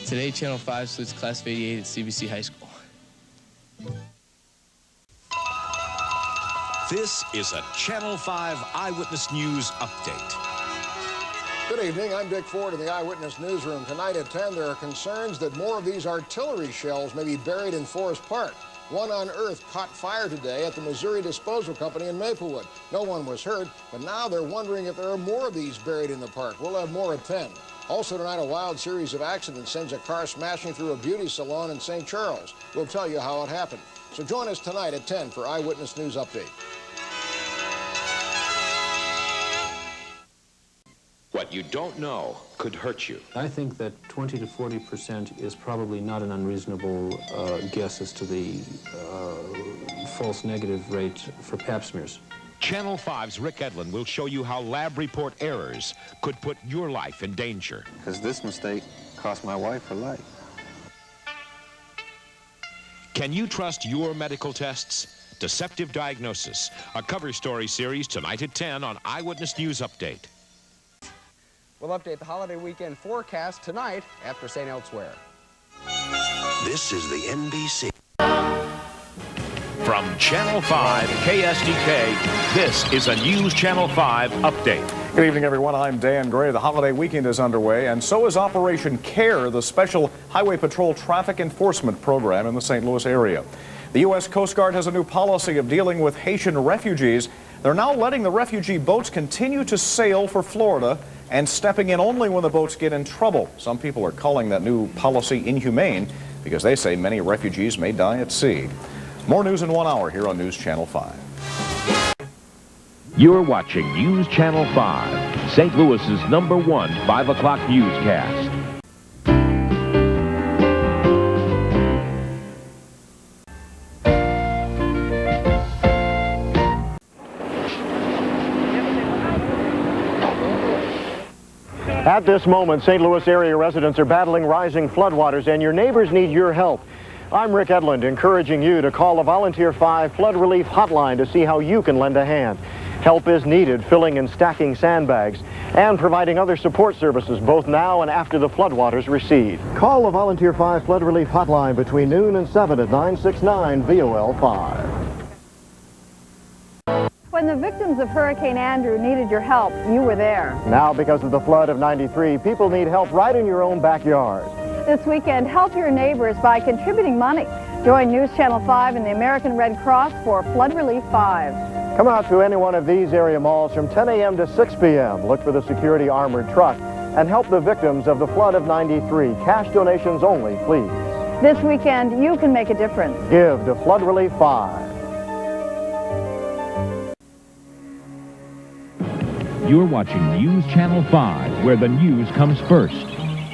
Today, Channel 5 salutes Class of '88 at CBC High School. This is a Channel 5 Eyewitness News update. Good evening, I'm Dick Ford in the Eyewitness Newsroom. Tonight at 10, there are concerns that more of these artillery shells may be buried in Forest Park. One unearthed caught fire today at the Missouri Disposal Company in Maplewood. No one was hurt, but now they're wondering if there are more of these buried in the park. We'll have more at 10. Also tonight, a wild series of accidents sends a car smashing through a beauty salon in St. Charles. We'll tell you how it happened. So join us tonight at 10 for Eyewitness News Update. What you don't know could hurt you. I think that 20 to 40% is probably not an unreasonable guess as to the false negative rate for pap smears. Channel 5's Rick Edlund will show you how lab report errors could put your life in danger. Because this mistake cost my wife her life. Can you trust your medical tests? Deceptive Diagnosis, a cover story series tonight at 10 on Eyewitness News Update. We'll update the holiday weekend forecast tonight after St. Elsewhere. This is the NBC. From Channel 5 KSDK, this is a News Channel 5 update. Good evening, everyone. I'm Dan Gray. The holiday weekend is underway, and so is Operation CARE, the special Highway Patrol traffic enforcement program in the St. Louis area. The U.S. Coast Guard has a new policy of dealing with Haitian refugees. They're now letting the refugee boats continue to sail for Florida and stepping in only when the boats get in trouble. Some people are calling that new policy inhumane because they say many refugees may die at sea. More news in 1 hour here on News Channel 5. You're watching News Channel 5, St. Louis's #1 5 o'clock newscast. At this moment, St. Louis area residents are battling rising floodwaters, and your neighbors need your help. I'm Rick Edlund, encouraging you to call the Volunteer 5 Flood Relief Hotline to see how you can lend a hand. Help is needed filling and stacking sandbags and providing other support services both now and after the floodwaters recede. Call the Volunteer 5 Flood Relief Hotline between noon and 7 at 969-VOL-5. When the victims of Hurricane Andrew needed your help, you were there. Now, because of the flood of '93, people need help right in your own backyard. This weekend, help your neighbors by contributing money. Join News Channel 5 and the American Red Cross for Flood Relief 5. Come out to any one of these area malls from 10 a.m. to 6 p.m. Look for the security armored truck and help the victims of the flood of '93. Cash donations only, please. This weekend, you can make a difference. Give to Flood Relief 5. You're watching News Channel 5, where the news comes first.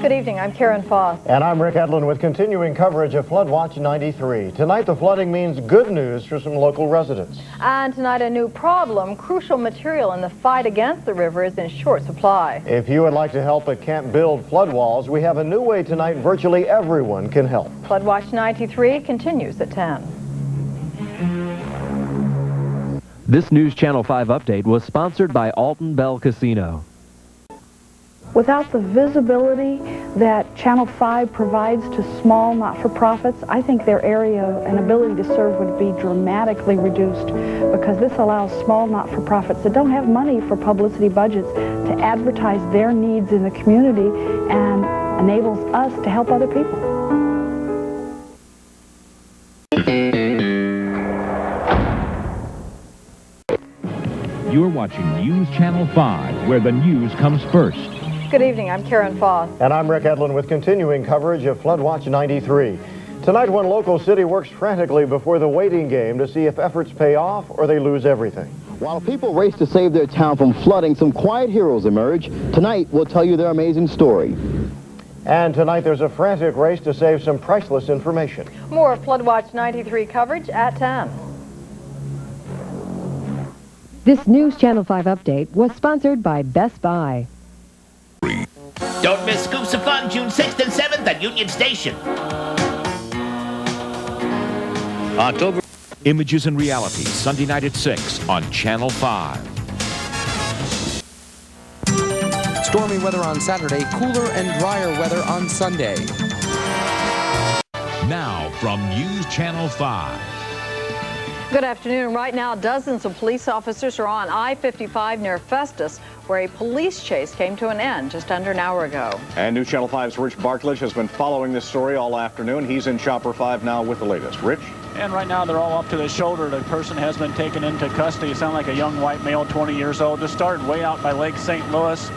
Good evening, I'm Karen Foss. And I'm Rick Edlund with continuing coverage of Flood Watch 93. Tonight, the flooding means good news for some local residents. And tonight, a new problem. Crucial material in the fight against the river is in short supply. If you would like to help but can't build flood walls, we have a new way tonight virtually everyone can help. Flood Watch 93 continues at 10. This News Channel 5 update was sponsored by Alton Bell Casino. Without the visibility that Channel 5 provides to small not-for-profits, I think their area and ability to serve would be dramatically reduced, because this allows small not-for-profits that don't have money for publicity budgets to advertise their needs in the community and enables us to help other people. You're watching News Channel 5, where the news comes first. Good evening, I'm Karen Foss. And I'm Rick Edlund with continuing coverage of Flood Watch 93. Tonight, one local city works frantically before the waiting game to see if efforts pay off or they lose everything. While people race to save their town from flooding, some quiet heroes emerge. Tonight, we'll tell you their amazing story. And tonight, there's a frantic race to save some priceless information. More Flood Watch 93 coverage at 10. This News Channel 5 update was sponsored by Best Buy. Don't miss Scoops of Fun June 6th and 7th at Union Station. October. Images and Reality, Sunday night at 6 on Channel 5. Stormy weather on Saturday, cooler and drier weather on Sunday. Now from News Channel 5. Good afternoon. Right now, dozens of police officers are on I-55 near Festus, where a police chase came to an end just under an hour ago. And News Channel 5's Rich Bartlett has been following this story all afternoon. He's in Chopper 5 now with the latest. Rich? And right now, they're all up to the shoulder. The person has been taken into custody. Sound like a young white male, 20 years old. Just started way out by Lake St. Louis.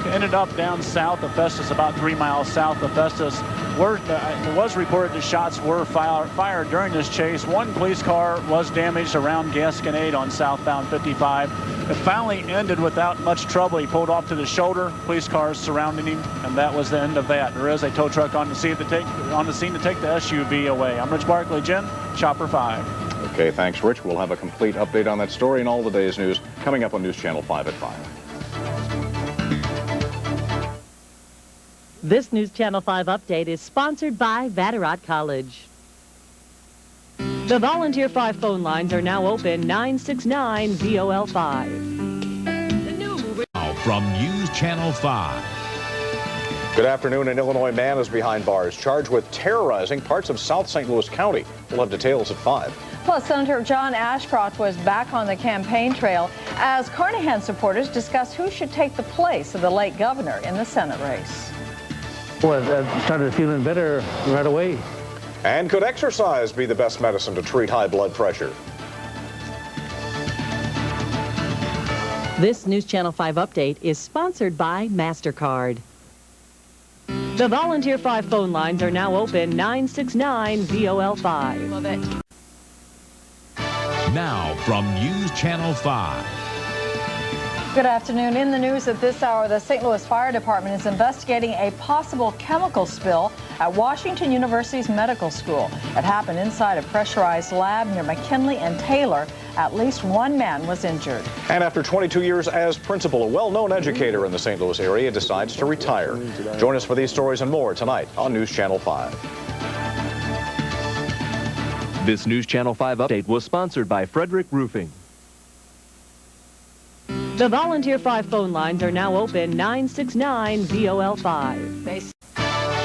Ended up down south of Festus, about 3 miles south of Festus. It was reported that shots were fired during this chase. One police car was damaged around Gasconade on southbound 55. It finally ended without much trouble. He pulled off to the shoulder, police cars surrounding him, and that was the end of that. There is a tow truck on the scene to take the SUV away. I'm Rich Barkley, Jen, Chopper 5. Okay, thanks, Rich. We'll have a complete update on that story and all the day's news coming up on News Channel 5 at 5. This News Channel 5 update is sponsored by Vatterott College. The Volunteer 5 phone lines are now open, 969-VOL5. Now from News Channel 5. Good afternoon. An Illinois man is behind bars, charged with terrorizing parts of South St. Louis County. We'll have details at 5. Plus, Senator John Ashcroft was back on the campaign trail as Carnahan supporters discussed who should take the place of the late governor in the Senate race. Well, I started feeling better right away. And could exercise be the best medicine to treat high blood pressure? This News Channel 5 update is sponsored by MasterCard. The Volunteer 5 phone lines are now open, 969-VOL5. Love it. Now from News Channel 5. Good afternoon. In the news at this hour, the St. Louis Fire Department is investigating a possible chemical spill at Washington University's medical school. It happened inside a pressurized lab near McKinley and Taylor. At least one man was injured. And after 22 years as principal, a well-known educator in the St. Louis area decides to retire. Join us for these stories and more tonight on News Channel 5. This News Channel 5 update was sponsored by Frederick Roofing. The Volunteer 5 phone lines are now open, 969-VOL5.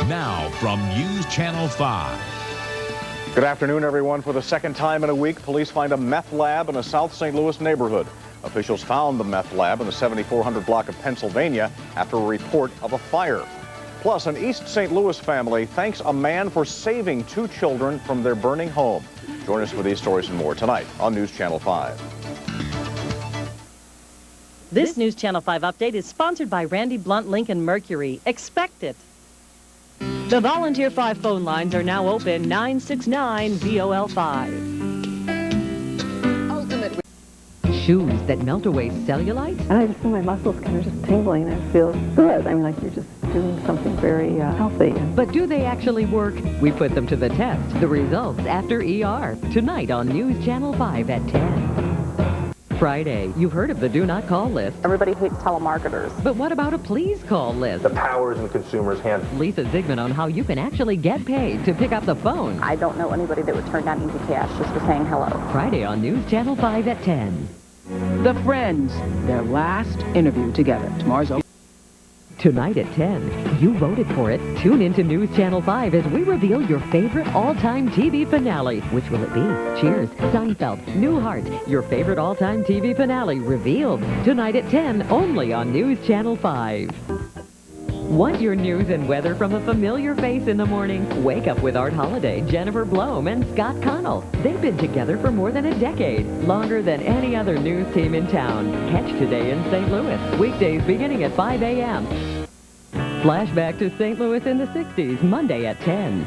Now from News Channel 5. Good afternoon, everyone. For the second time in a week, police find a meth lab in a South St. Louis neighborhood. Officials found the meth lab in the 7400 block of Pennsylvania after a report of a fire. Plus, an East St. Louis family thanks a man for saving 2 children from their burning home. Join us for these stories and more tonight on News Channel 5. This News Channel 5 update is sponsored by Randy Blunt Lincoln Mercury. Expect it. The Volunteer 5 phone lines are now open, 969-VOL5. Ultimately. Shoes that melt away cellulite? And I just feel my muscles kind of just tingling. It feels good. I mean, like you're just doing something very healthy. But do they actually work? We put them to the test. The results after ER. Tonight on News Channel 5 at 10. Friday, you've heard of the do not call list. Everybody hates telemarketers. But what about a please call list? The power's in consumers' hands. Lisa Zigman on how you can actually get paid to pick up the phone. I don't know anybody that would turn down Easy Cash just for saying hello. Friday on News Channel 5 at 10. The Friends, their last interview together. Tomorrow's open. Tonight at 10, you voted for it. Tune into News Channel 5 as we reveal your favorite all-time TV finale. Which will it be? Cheers, Seinfeld, Newhart, your favorite all-time TV finale revealed. Tonight at 10, only on News Channel 5. Want your news and weather from a familiar face in the morning? Wake up with Art Holiday, Jennifer Blome, and Scott Connell. They've been together for more than a decade, longer than any other news team in town. Catch Today in St. Louis, weekdays beginning at 5 a.m. Flashback to St. Louis in the 60s, Monday at 10.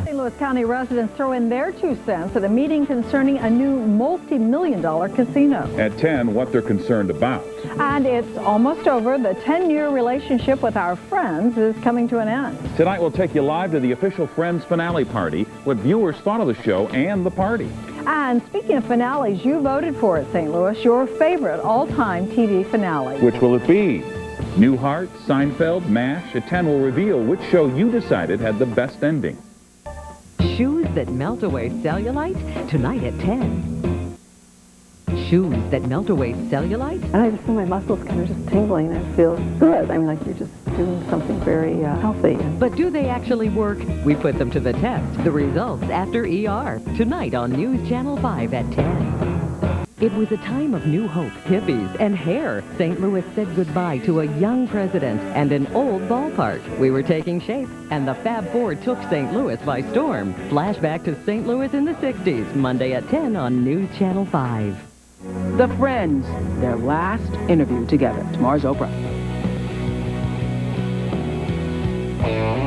St. Louis County residents throw in their 2 cents at a meeting concerning a new multi-million-dollar casino. At 10, what they're concerned about. And it's almost over. The 10-year relationship with our Friends is coming to an end. Tonight, we'll take you live to the official Friends finale party, what viewers thought of the show and the party. And speaking of finales, you voted for it, St. Louis, your favorite all-time TV finale. Which will it be? Newhart, Seinfeld, MASH? At 10 will reveal which show you decided had the best ending. Shoes that melt away cellulite? Tonight at 10. Shoes that melt away cellulite? And I just feel my muscles kind of just tingling. It feels good. I mean, like you're just doing something very healthy. But do they actually work? We put them to the test. The results after ER. Tonight on News Channel 5 at 10. It was a time of new hope, hippies, and hair. St. Louis said goodbye to a young president and an old ballpark. We were taking shape, and the Fab Four took St. Louis by storm. Flashback to St. Louis in the 60s, Monday at 10 on News Channel 5. The Friends, their last interview together. Tomorrow's Oprah.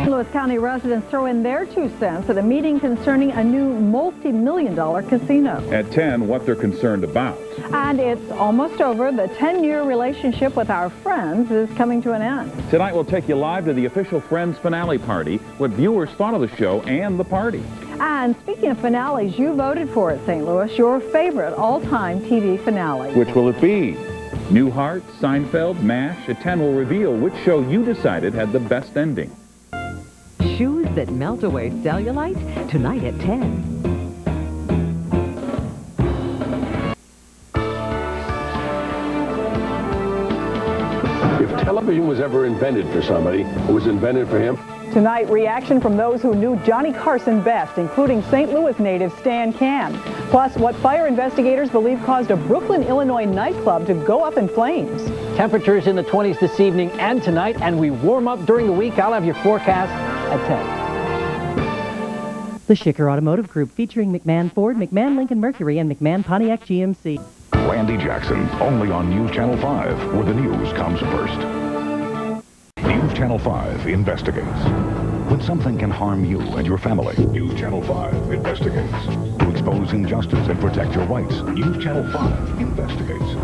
Lewis County residents throw in their 2 cents at a meeting concerning a new multi-million-dollar casino. At 10, what they're concerned about. And it's almost over. The 10-year relationship with our Friends is coming to an end. Tonight, we'll take you live to the official Friends finale party, what viewers thought of the show and the party. And speaking of finales, you voted for it, St. Louis, your favorite all-time TV finale. Which will it be? Newhart, Seinfeld, MASH. At 10 will reveal which show you decided had the best ending. Shoes that melt away cellulite, tonight at 10. If television was ever invented for somebody, it was invented for him. Tonight, reaction from those who knew Johnny Carson best, including St. Louis native Stan Can. Plus, what fire investigators believe caused a Brooklyn, Illinois nightclub to go up in flames. Temperatures in the 20s this evening and tonight, and we warm up during the week. I'll have your forecast at 10. The Schicker Automotive Group, featuring McMahon Ford, McMahon Lincoln Mercury, and McMahon Pontiac GMC. Randy Jackson, only on News Channel 5, where the news comes first. News Channel 5 investigates. When something can harm you and your family, News Channel 5 investigates. To expose injustice and protect your rights, News Channel 5 investigates.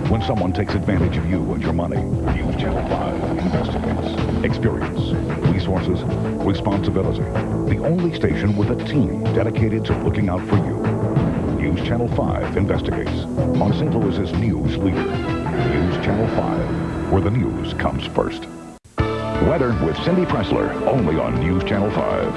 When someone takes advantage of you and your money, News Channel 5 investigates. Experience, resources, responsibility. The only station with a team dedicated to looking out for you. News Channel 5 investigates. On St. Louis's news leader, News Channel 5, where the news comes first. Weather with Cindy Pressler, only on News Channel 5.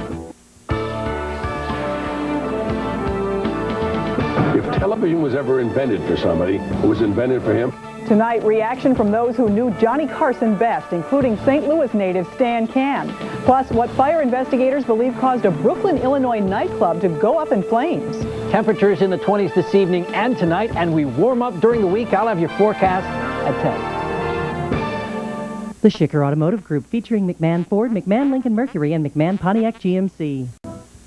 If television was ever invented for somebody, it was invented for him. Tonight, reaction from those who knew Johnny Carson best, including St. Louis native Stan Can. Plus, what fire investigators believe caused a Brooklyn, Illinois nightclub to go up in flames. Temperatures in the 20s this evening and tonight, and we warm up during the week. I'll have your forecast at 10. The Schicker Automotive Group, featuring McMahon Ford, McMahon Lincoln Mercury, and McMahon Pontiac GMC.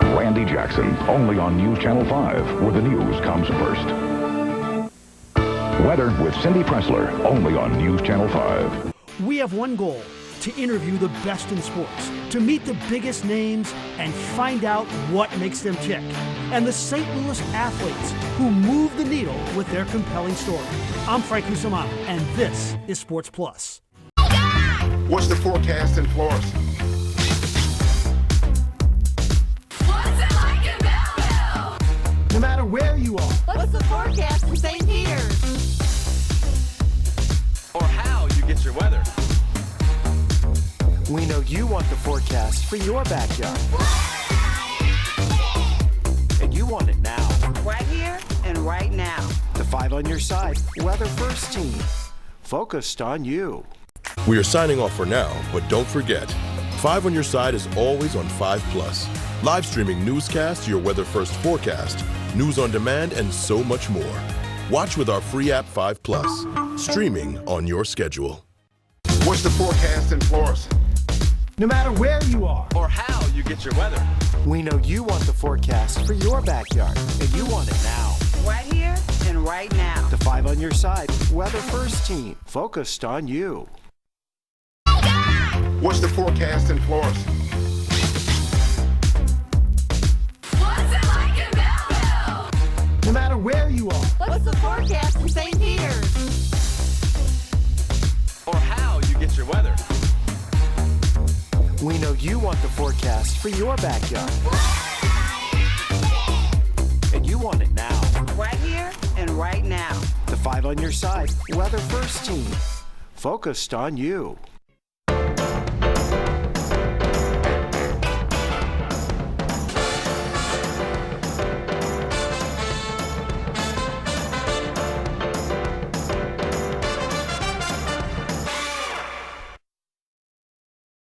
Randy Jackson, only on News Channel 5, where the news comes first. Weather with Cindy Pressler, only on News Channel 5. We have one goal: to interview the best in sports, to meet the biggest names, and find out what makes them tick. And the St. Louis athletes who move the needle with their compelling story. I'm Frank Cusimano, and this is Sports Plus. What's the forecast in Florida? What's it like in Belleville? No matter where you are. What's the forecast in St. Peter's? Or how you get your weather. We know you want the forecast for your backyard. And you want it now. Right here and right now. The 5 on your side, Weather First team. Focused on you. We are signing off for now, but don't forget, 5 on your side is always on 5+. Live streaming newscasts, your Weather First forecast, news on demand, and so much more. Watch with our free app 5+, streaming on your schedule. What's the forecast in Florida? No matter where you are. Or how you get your weather. We know you want the forecast for your backyard, and you want it now. Right here and right now. The 5 on your side, Weather First team. Focused on you. What's the forecast in Florida? What's it like in Belleville? No matter where you are. What's the forecast in St. Peter's? Or how you get your weather. We know you want the forecast for your backyard. And you want it now. Right here and right now. The 5 on your side, Weather First team. Focused on you.